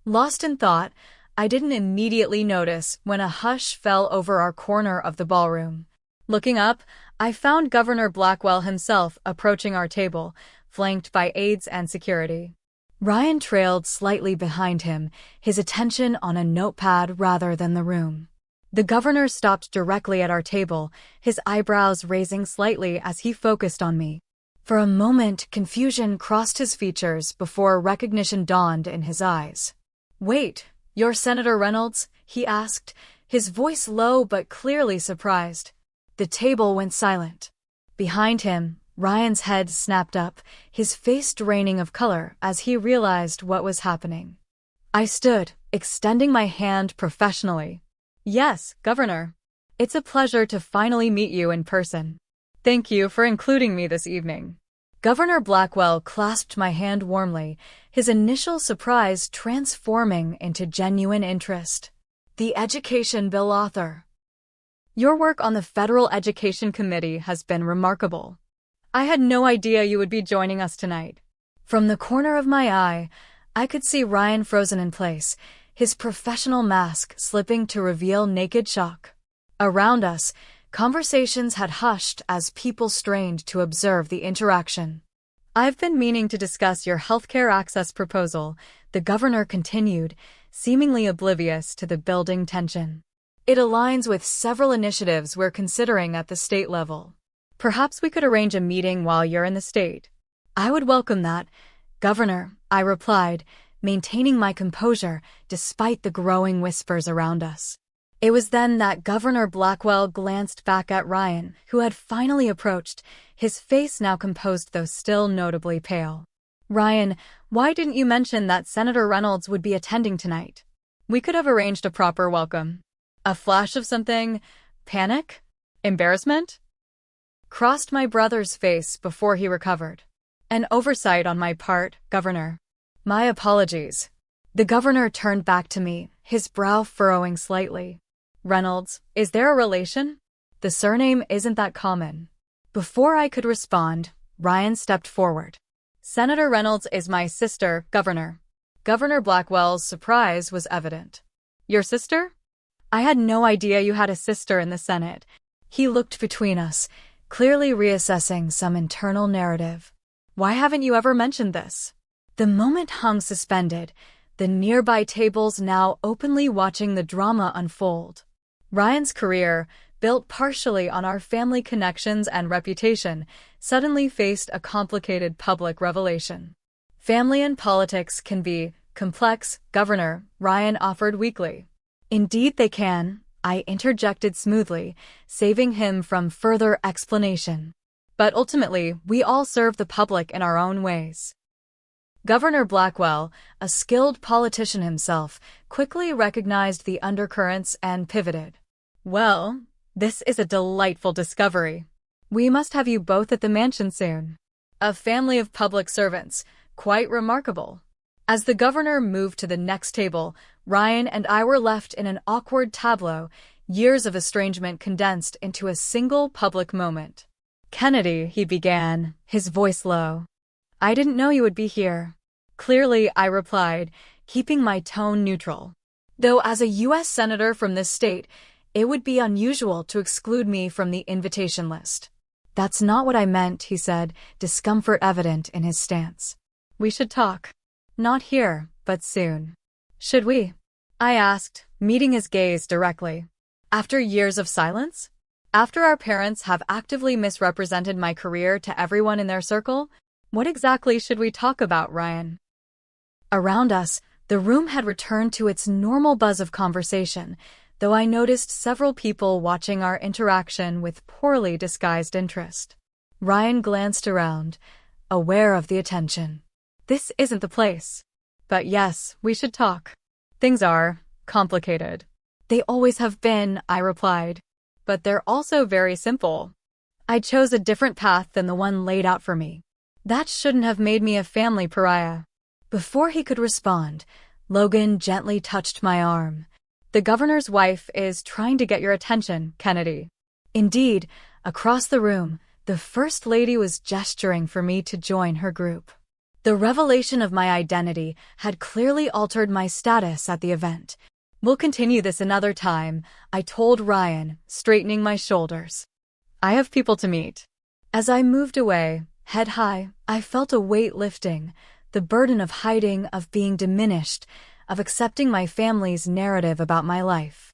Lost in thought, I didn't immediately notice when a hush fell over our corner of the ballroom. Looking up, I found Governor Blackwell himself approaching our table, flanked by aides and security. Ryan trailed slightly behind him, his attention on a notepad rather than the room. The governor stopped directly at our table, his eyebrows raising slightly as he focused on me. For a moment, confusion crossed his features before recognition dawned in his eyes. "Wait, you're Senator Reynolds?" he asked, his voice low but clearly surprised. The table went silent. Behind him, Ryan's head snapped up, his face draining of color as he realized what was happening. I stood, extending my hand professionally. "Yes, Governor. It's a pleasure to finally meet you in person. Thank you for including me this evening." Governor Blackwell clasped my hand warmly, his initial surprise transforming into genuine interest. "The Education Bill author. Your work on the Federal Education Committee has been remarkable. I had no idea you would be joining us tonight." From the corner of my eye, I could see Ryan frozen in place, his professional mask slipping to reveal naked shock. Around us, conversations had hushed as people strained to observe the interaction. I've been meaning to discuss your healthcare access proposal, the governor continued, seemingly oblivious to the building tension. It aligns with several initiatives we're considering at the state level. Perhaps we could arrange a meeting while you're in the state. I would welcome that, Governor, I replied, maintaining my composure despite the growing whispers around us. It was then that Governor Blackwell glanced back at Ryan, who had finally approached, his face now composed though still notably pale. Ryan, why didn't you mention that Senator Reynolds would be attending tonight? We could have arranged a proper welcome. A flash of something? Panic? Embarrassment? Crossed my brother's face before he recovered. An oversight on my part, Governor. My apologies. The governor turned back to me, his brow furrowing slightly. Reynolds, is there a relation? The surname isn't that common. Before I could respond, Ryan stepped forward. Senator Reynolds is my sister, Governor. Governor Blackwell's surprise was evident. Your sister? I had no idea you had a sister in the Senate. He looked between us, clearly reassessing some internal narrative. Why haven't you ever mentioned this? The moment hung suspended, the nearby tables now openly watching the drama unfold. Ryan's career, built partially on our family connections and reputation, suddenly faced a complicated public revelation. Family and politics can be complex, Governor, Ryan offered weakly. Indeed they can, I interjected smoothly, saving him from further explanation. But ultimately, we all serve the public in our own ways. Governor Blackwell, a skilled politician himself, quickly recognized the undercurrents and pivoted. Well, this is a delightful discovery. We must have you both at the mansion soon. A family of public servants, quite remarkable. As the governor moved to the next table, Ryan and I were left in an awkward tableau, years of estrangement condensed into a single public moment. Kennedy, he began, his voice low. I didn't know you would be here. Clearly, I replied, keeping my tone neutral. Though as a U.S. Senator from this state, it would be unusual to exclude me from the invitation list. That's not what I meant, he said, discomfort evident in his stance. We should talk. Not here, but soon. Should we? I asked, meeting his gaze directly. After years of silence? After our parents have actively misrepresented my career to everyone in their circle? What exactly should we talk about, Ryan? Around us, the room had returned to its normal buzz of conversation, though I noticed several people watching our interaction with poorly disguised interest. Ryan glanced around, aware of the attention. This isn't the place. But yes, we should talk. Things are complicated. They always have been, I replied. But they're also very simple. I chose a different path than the one laid out for me. That shouldn't have made me a family pariah. Before he could respond, Logan gently touched my arm. The governor's wife is trying to get your attention, Kennedy. Indeed, across the room, the First Lady was gesturing for me to join her group. The revelation of my identity had clearly altered my status at the event. We'll continue this another time, I told Ryan, straightening my shoulders. I have people to meet. As I moved away, head high, I felt a weight lifting, the burden of hiding, of being diminished, of accepting my family's narrative about my life.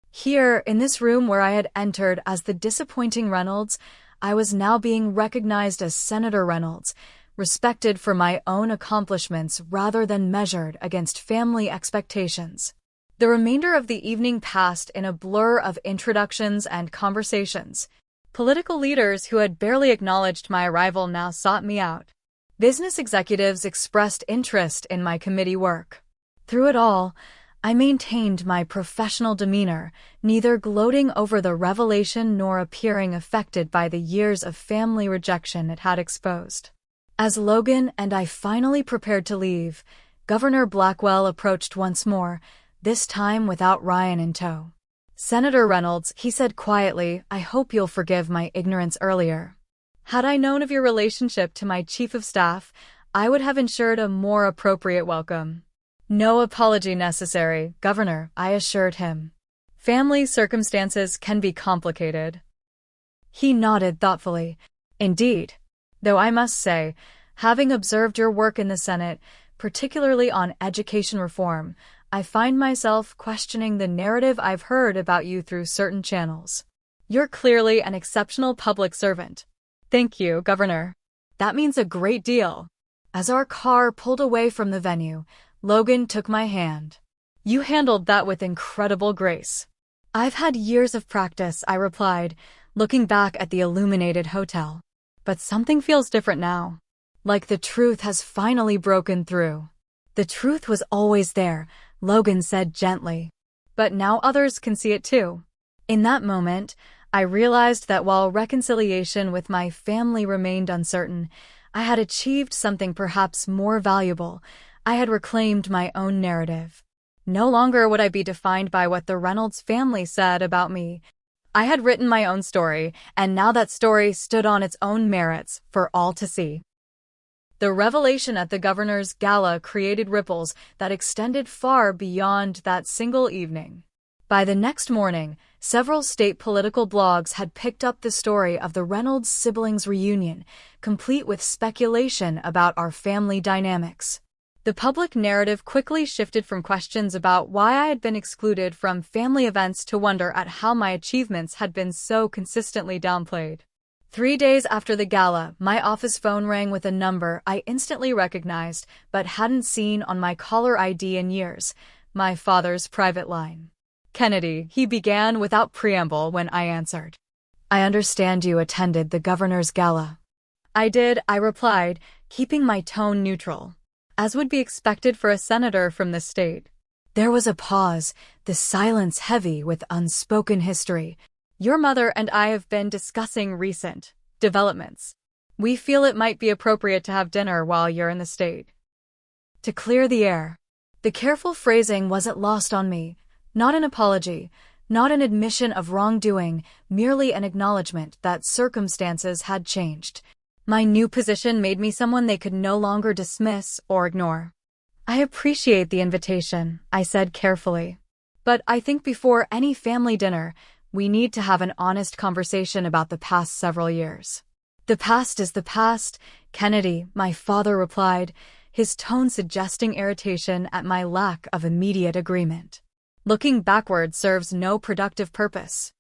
Here, in this room where I had entered as the disappointing Reynolds, I was now being recognized as Senator Reynolds, respected for my own accomplishments rather than measured against family expectations. The remainder of the evening passed in a blur of introductions and conversations. Political leaders who had barely acknowledged my arrival now sought me out. Business executives expressed interest in my committee work. Through it all, I maintained my professional demeanor, neither gloating over the revelation nor appearing affected by the years of family rejection it had exposed. As Logan and I finally prepared to leave, Governor Blackwell approached once more, this time without Ryan in tow. Senator Reynolds, he said quietly, I hope you'll forgive my ignorance earlier. Had I known of your relationship to my chief of staff, I would have ensured a more appropriate welcome. No apology necessary, Governor, I assured him. Family circumstances can be complicated. He nodded thoughtfully. Indeed. Though I must say, having observed your work in the Senate, particularly on education reform, I find myself questioning the narrative I've heard about you through certain channels. You're clearly an exceptional public servant. Thank you, Governor. That means a great deal. As our car pulled away from the venue, Logan took my hand. You handled that with incredible grace. I've had years of practice, I replied, looking back at the illuminated hotel. But something feels different now. Like the truth has finally broken through. The truth was always there, Logan said gently. But now others can see it too. In that moment, I realized that while reconciliation with my family remained uncertain, I had achieved something perhaps more valuable. I had reclaimed my own narrative. No longer would I be defined by what the Reynolds family said about me. I had written my own story, and now that story stood on its own merits for all to see. The revelation at the governor's gala created ripples that extended far beyond that single evening. By the next morning, several state political blogs had picked up the story of the Reynolds siblings' reunion, complete with speculation about our family dynamics. The public narrative quickly shifted from questions about why I had been excluded from family events to wonder at how my achievements had been so consistently downplayed. 3 days after the gala, my office phone rang with a number I instantly recognized but hadn't seen on my caller ID in years, my father's private line. Kennedy, he began without preamble when I answered. I understand you attended the governor's gala. I did, I replied, keeping my tone neutral, as would be expected for a senator from the state. There was a pause, the silence heavy with unspoken history. Your mother and I have been discussing recent developments. We feel it might be appropriate to have dinner while you're in the state. To clear the air. The careful phrasing wasn't lost on me. Not an apology, not an admission of wrongdoing, merely an acknowledgement that circumstances had changed. My new position made me someone they could no longer dismiss or ignore. I appreciate the invitation, I said carefully. But I think before any family dinner, we need to have an honest conversation about the past several years. The past is the past, Kennedy, my father replied, his tone suggesting irritation at my lack of immediate agreement. Looking backward serves no productive purpose.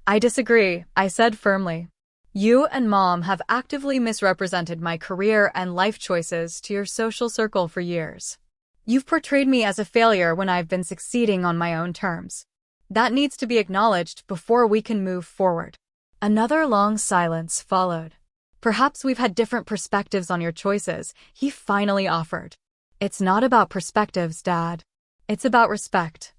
I disagree, I said firmly. You and Mom have actively misrepresented my career and life choices to your social circle for years. You've portrayed me as a failure when I've been succeeding on my own terms. That needs to be acknowledged before we can move forward. Another long silence followed. Perhaps we've had different perspectives on your choices, he finally offered. It's not about perspectives, Dad. It's about respect.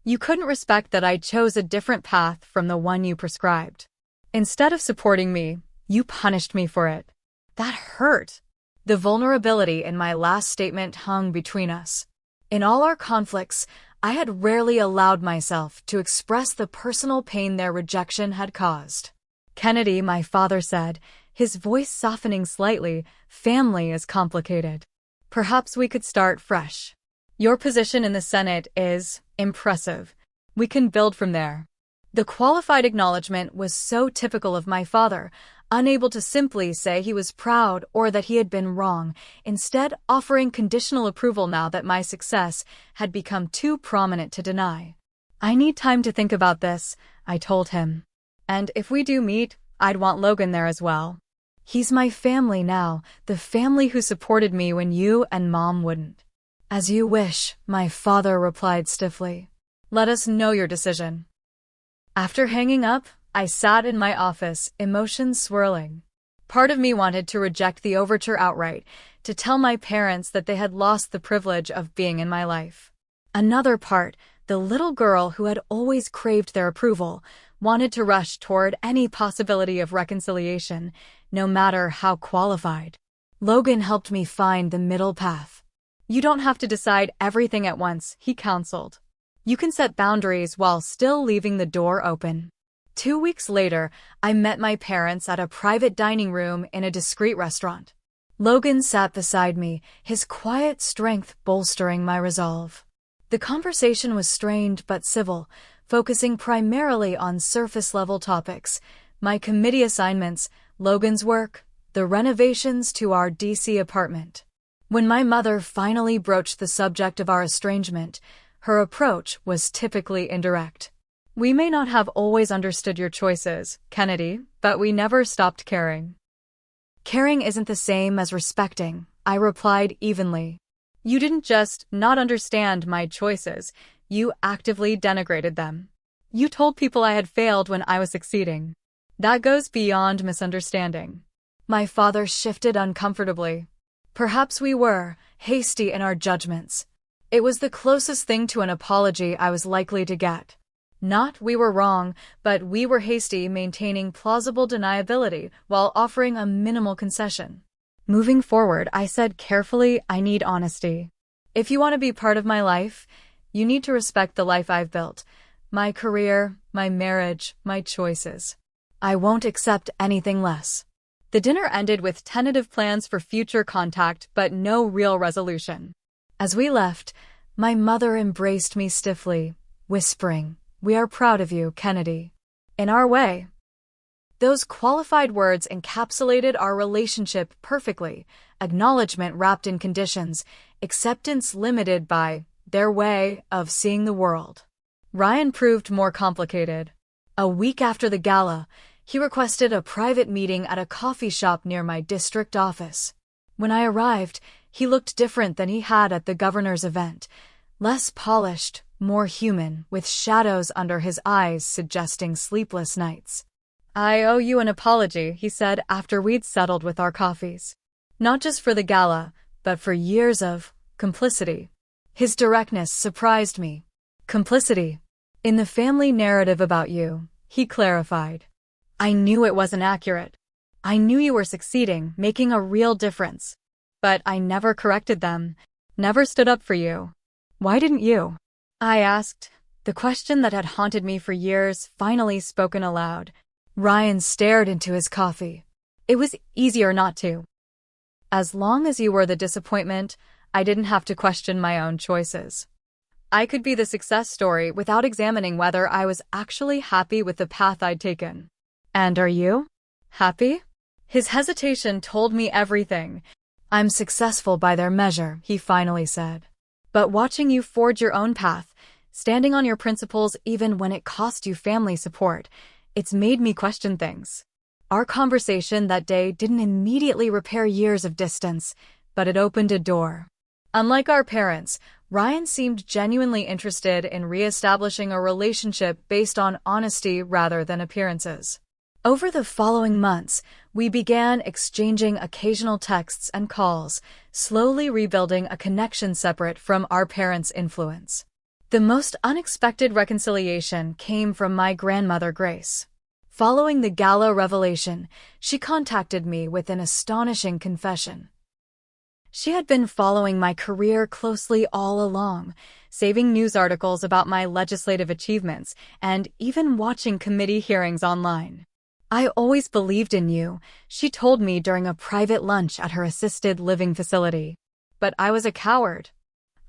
You couldn't respect that I chose a different path from the one you prescribed. Instead of supporting me, you punished me for it. That hurt. The vulnerability in my last statement hung between us. In all our conflicts, I had rarely allowed myself to express the personal pain their rejection had caused. Kennedy, my father said, his voice softening slightly, family is complicated. Perhaps we could start fresh. Your position in the Senate is impressive. We can build from there. The qualified acknowledgement was so typical of my father, unable to simply say he was proud or that he had been wrong, instead offering conditional approval now that my success had become too prominent to deny. I need time to think about this, I told him. And if we do meet, I'd want Logan there as well. He's my family now, the family who supported me when you and Mom wouldn't. As you wish, my father replied stiffly. Let us know your decision. After hanging up, I sat in my office, emotions swirling. Part of me wanted to reject the overture outright, to tell my parents that they had lost the privilege of being in my life. Another part, the little girl who had always craved their approval, wanted to rush toward any possibility of reconciliation, no matter how qualified. Logan helped me find the middle path. You don't have to decide everything at once, he counseled. You can set boundaries while still leaving the door open. 2 weeks later, I met my parents at a private dining room in a discreet restaurant. Logan sat beside me, his quiet strength bolstering my resolve. The conversation was strained but civil, focusing primarily on surface-level topics: my committee assignments, Logan's work, the renovations to our DC apartment. When my mother finally broached the subject of our estrangement, her approach was typically indirect. "We may not have always understood your choices, Kennedy, but we never stopped caring." "Caring isn't the same as respecting," I replied evenly. "You didn't just not understand my choices, you actively denigrated them. You told people I had failed when I was succeeding. That goes beyond misunderstanding." My father shifted uncomfortably. "Perhaps we were hasty in our judgments. It was the closest thing to an apology I was likely to get. Not we were wrong, but we were hasty, maintaining plausible deniability while offering a minimal concession." Moving forward, I said carefully, "I need honesty. If you want to be part of my life, you need to respect the life I've built. My career, my marriage, my choices. I won't accept anything less." The dinner ended with tentative plans for future contact, but no real resolution. As we left, my mother embraced me stiffly, whispering, "We are proud of you, Kennedy." In our way. Those qualified words encapsulated our relationship perfectly: acknowledgement wrapped in conditions, acceptance limited by their way of seeing the world. Ryan proved more complicated. A week after the gala, he requested a private meeting at a coffee shop near my district office. When I arrived, he looked different than he had at the governor's event: less polished, more human, with shadows under his eyes suggesting sleepless nights. "I owe you an apology," he said after we'd settled with our coffees. "Not just for the gala, but for years of complicity." His directness surprised me. "Complicity? In the family narrative about you," he clarified. "I knew it wasn't accurate. I knew you were succeeding, making a real difference. But I never corrected them, never stood up for you. Why didn't you?" I asked, the question that had haunted me for years finally spoken aloud. Ryan stared into his coffee. "It was easier not to. As long as you were the disappointment, I didn't have to question my own choices. I could be the success story without examining whether I was actually happy with the path I'd taken." "And are you? Happy?" His hesitation told me everything. "I'm successful by their measure," he finally said. "But watching you forge your own path, standing on your principles even when it cost you family support, it's made me question things." Our conversation that day didn't immediately repair years of distance, but it opened a door. Unlike our parents, Ryan seemed genuinely interested in reestablishing a relationship based on honesty rather than appearances. Over the following months, we began exchanging occasional texts and calls, slowly rebuilding a connection separate from our parents' influence. The most unexpected reconciliation came from my grandmother, Grace. Following the gala revelation, she contacted me with an astonishing confession. She had been following my career closely all along, saving news articles about my legislative achievements, and even watching committee hearings online. "I always believed in you," she told me during a private lunch at her assisted living facility. "But I was a coward.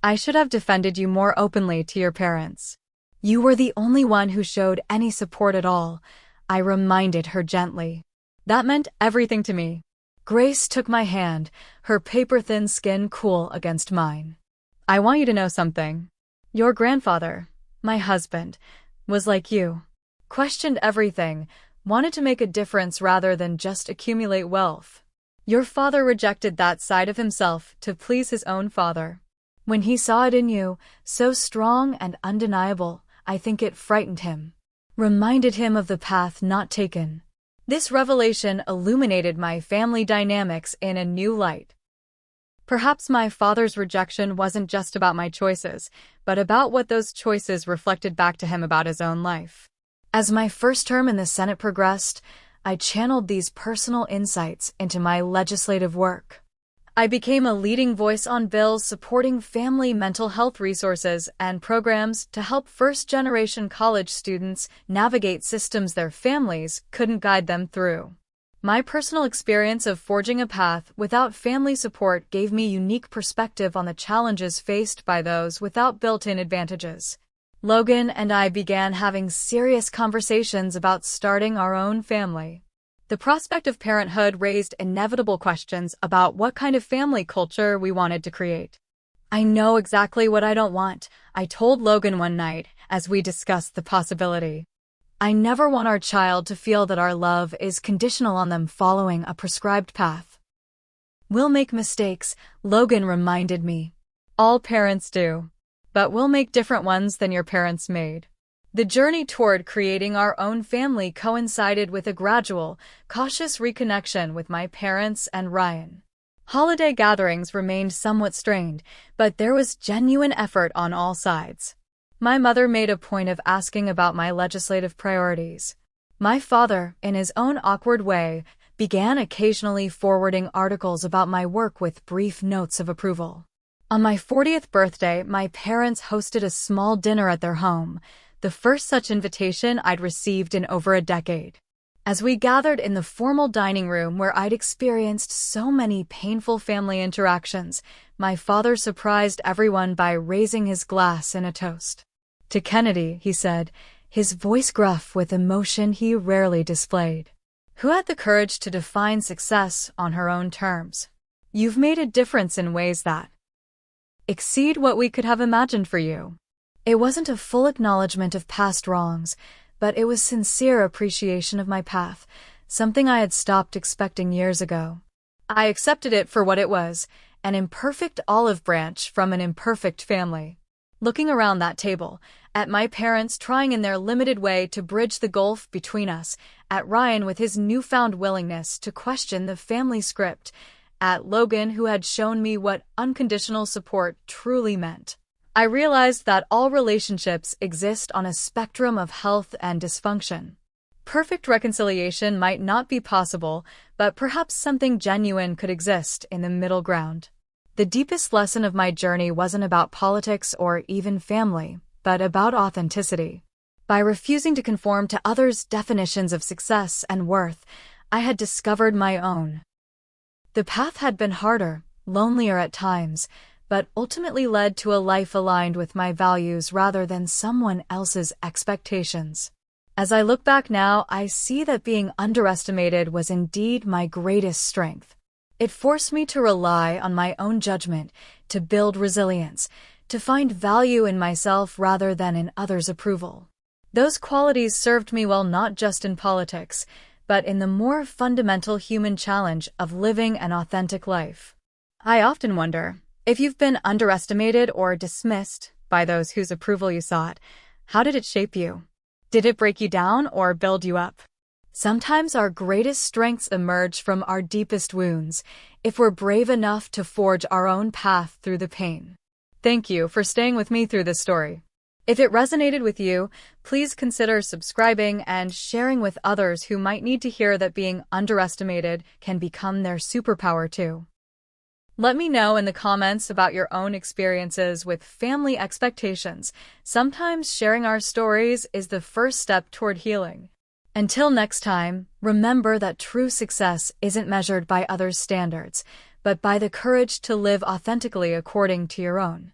I should have defended you more openly to your parents. You were the only one who showed any support at all," I reminded her gently. That meant everything to me. Grace took my hand, her paper-thin skin cool against mine. "I want you to know something. Your grandfather, my husband, was like you. Questioned everything, wanted to make a difference rather than just accumulate wealth. Your father rejected that side of himself to please his own father. When he saw it in you, so strong and undeniable, I think it frightened him. Reminded him of the path not taken. This revelation illuminated my family dynamics in a new light. Perhaps my father's rejection wasn't just about my choices, but about what those choices reflected back to him about his own life. As my first term in the Senate progressed, I channeled these personal insights into my legislative work. I became a leading voice on bills supporting family mental health resources and programs to help first-generation college students navigate systems their families couldn't guide them through. My personal experience of forging a path without family support gave me unique perspective on the challenges faced by those without built-in advantages. Logan and I began having serious conversations about starting our own family. The prospect of parenthood raised inevitable questions about what kind of family culture we wanted to create. "I know exactly what I don't want," I told Logan one night as we discussed the possibility. "I never want our child to feel that our love is conditional on them following a prescribed path." "We'll make mistakes," Logan reminded me. "All parents do. But we'll make different ones than your parents made." The journey toward creating our own family coincided with a gradual, cautious reconnection with my parents and Ryan. Holiday gatherings remained somewhat strained, but there was genuine effort on all sides. My mother made a point of asking about my legislative priorities. My father, in his own awkward way, began occasionally forwarding articles about my work with brief notes of approval. On my 40th birthday, my parents hosted a small dinner at their home, the first such invitation I'd received in over a decade. As we gathered in the formal dining room where I'd experienced so many painful family interactions, my father surprised everyone by raising his glass in a toast. "To Kennedy," he said, his voice gruff with emotion he rarely displayed, "who had the courage to define success on her own terms. You've made a difference in ways that exceed what we could have imagined for you." It wasn't a full acknowledgement of past wrongs, but it was sincere appreciation of my path, something I had stopped expecting years ago. I accepted it for what it was, an imperfect olive branch from an imperfect family. Looking around that table, at my parents trying in their limited way to bridge the gulf between us, at Ryan with his newfound willingness to question the family script, at Logan who had shown me what unconditional support truly meant, I realized that all relationships exist on a spectrum of health and dysfunction. Perfect reconciliation might not be possible, but perhaps something genuine could exist in the middle ground. The deepest lesson of my journey wasn't about politics or even family, but about authenticity. By refusing to conform to others' definitions of success and worth, I had discovered my own. The path had been harder, lonelier at times, but ultimately led to a life aligned with my values rather than someone else's expectations. As I look back now, I see that being underestimated was indeed my greatest strength. It forced me to rely on my own judgment, to build resilience, to find value in myself rather than in others' approval. Those qualities served me well not just in politics, but in the more fundamental human challenge of living an authentic life. I often wonder, if you've been underestimated or dismissed by those whose approval you sought, how did it shape you? Did it break you down or build you up? Sometimes our greatest strengths emerge from our deepest wounds, if we're brave enough to forge our own path through the pain. Thank you for staying with me through this story. If it resonated with you, please consider subscribing and sharing with others who might need to hear that being underestimated can become their superpower too. Let me know in the comments about your own experiences with family expectations. Sometimes sharing our stories is the first step toward healing. Until next time, remember that true success isn't measured by others' standards, but by the courage to live authentically according to your own.